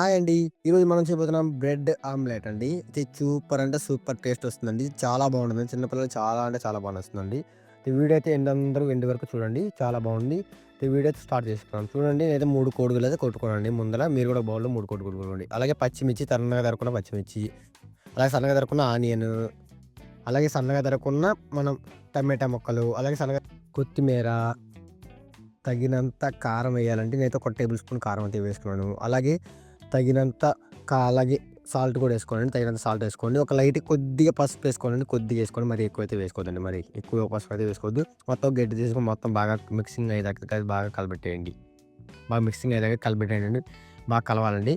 Hi అండి. ఈరోజు మనం చేయబోతున్నాం బ్రెడ్ ఆమ్లెట్ అండి. ఇది సూపర్ అంటే సూపర్ టేస్ట్ వస్తుందండి. చాలా బాగుంటుంది. చిన్న పిల్లలు చాలా అంటే చాలా బాగా నచ్చుతుందండి. ఈ వీడియో అయితే అందరూ ఎండ్ వరకు చూడండి. చాలా బాగుంది. ఈ వీడియో అయితే స్టార్ట్ చేసుకున్నాం. చూడండి నేనైతే 3 కోడిగుడ్లు అయితే కొట్టుకున్నానండి ముందల. మీరు కూడా బౌల్‌లో 3 కోడిగుడ్లు కొట్టుకోండి. అలాగే పచ్చిమిర్చి సన్నగా తరుక్కున్న పచ్చిమిర్చి, అలాగే సన్నగా తరుక్కున్న ఆనియన్, అలాగే సన్నగా తరుక్కున్న మనం టమాటా ముక్కలు, అలాగే సన్నగా కొత్తిమీర, తగినంత కారం వేయాలండి. నేనైతే ఒక టేబుల్ స్పూన్ కారం అయితే వేసుకున్నాను. అలాగే తగినంత అలాగే సాల్ట్ కూడా వేసుకోండి. తగినంత సాల్ట్ వేసుకోండి. ఒక లైట్ కొద్దిగా పసుపు వేసుకోండి. కొద్దిగా వేసుకోండి. మరి ఎక్కువైతే వేసుకోవద్దండి. మరి ఎక్కువ పసుపు అయితే వేసుకోవద్దు. మొత్తం గడ్డి తీసుకొని మొత్తం బాగా మిక్సింగ్ అయ్యేదాకా బాగా కలబెట్టేయండి. బాగా మిక్సింగ్ అయ్యేదాకా కలబెట్టేయండి. బాగా కలవాలండి.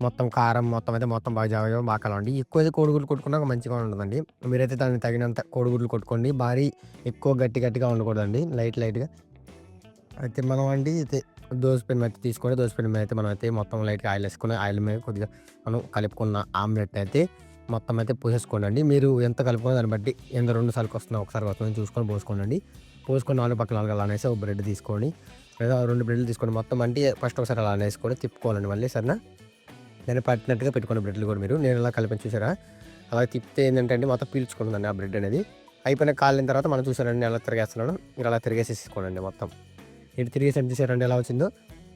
మొత్తం కారం మొత్తం బాగా బాగా కలవండి. ఎక్కువైతే కోడిగుడ్లు కొట్టుకున్నాక మంచిగా ఉండదండి. మీరైతే దానికి తగినంత కోడిగుడ్లు కొట్టుకోండి. భారీ ఎక్కువ గట్టిగా ఉండకూడదండి. లైట్‌గా అయితే మనం అండి అయితే దోసపిండి అయితే తీసుకొని దోసపిండి మీద అయితే మనం అయితే మొత్తం లైట్‌గా ఆయిల్ ఏసుకొని ఆయిల్ మీద కొద్దిగా మనం కలుపుకున్న ఆమ్లెట్ అయితే మొత్తం అయితే పోసేసుకోండి. మీరు ఎంత కలుపుకున్న దాన్ని బట్టి ఎంత 2 సార్లుకి వస్తుందో ఒకసారి వస్తుందని చూసుకొని పోసుకోండి. పోసుకొని 4 పక్కల 4 అలా అనేసి ఒక బ్రెడ్ తీసుకోండి. లేదా 2 బ్రెడ్‌లు తీసుకోండి. మొత్తం అంటే ఫస్ట్ ఒకసారి అలా అనేసుకొని తిప్పుకోవాలండి మళ్ళీ సరేనా? దాన్ని పట్టినట్టుగా పెట్టుకోండి బ్రెడ్‌లు కూడా మీరు. నేను ఇలా కలిపాను చూసారా? అలా తిప్పితే ఏంటంటే అండి మొత్తం పీల్చుకుంటుందండి ఆ బ్రెడ్ అనేది. అయిపోయిన కాలిన తర్వాత మనం చూసారండి నేను ఎలా తిరిగేస్తున్నానో మీరు అలా తిరిగేసేసుకోండి మొత్తం. ఇటు తిరిగి సెట్ చేసారంటే ఎలా వచ్చిందో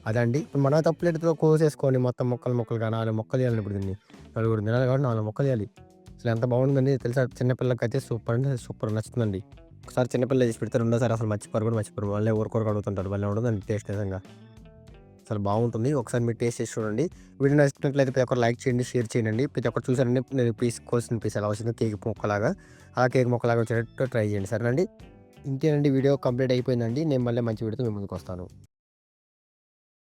అదండి. ఇప్పుడు మనం అయితే ప్లేట్‌తో కోసేసుకొని మొత్తం ముక్కలుగా 4 ముక్కలు చేయాలండి ఇప్పుడు దీన్ని. నలుగురు తినాలి కాబట్టి 4 ముక్కలు చేయాలి. అసలు ఎంత బాగుందండి తెలుసా? చిన్న పిల్లలకైతే సూపర్ అంటే సూపర్ నచ్చుతుందండి. ఒకసారి చిన్న పిల్లలు చేసి పెడితే రెండోసారి అసలు మర్చిపోరు. మళ్ళీ ఊరుకోరుగా అడుగుతుంటారు. భలే ఉంటుందండి టేస్ట్ నిజంగా. అసలు బాగుంటుంది. ఒకసారి మీరు టేస్ట్ చేసి చూడండి. వీడియో నచ్చినట్లయితే ప్రతి ఒక్కరు లైక్ చేయండి, షేర్ చేయండి. ప్రతి ఒక్కరు చూసారండి నేను కోసిన పీస్ ఎలా వచ్చిందో కేక్ ముక్కలాగా. ఆ కేక్ ముక్కలాగా వచ్చేటట్టు ట్రై చేయండి సరేనండి. ఇంతేనండి వీడియో కంప్లీట్ అయిపోయిందండి. నేను మళ్ళీ మంచి వీడియోతో మీ ముందుకొస్తాను.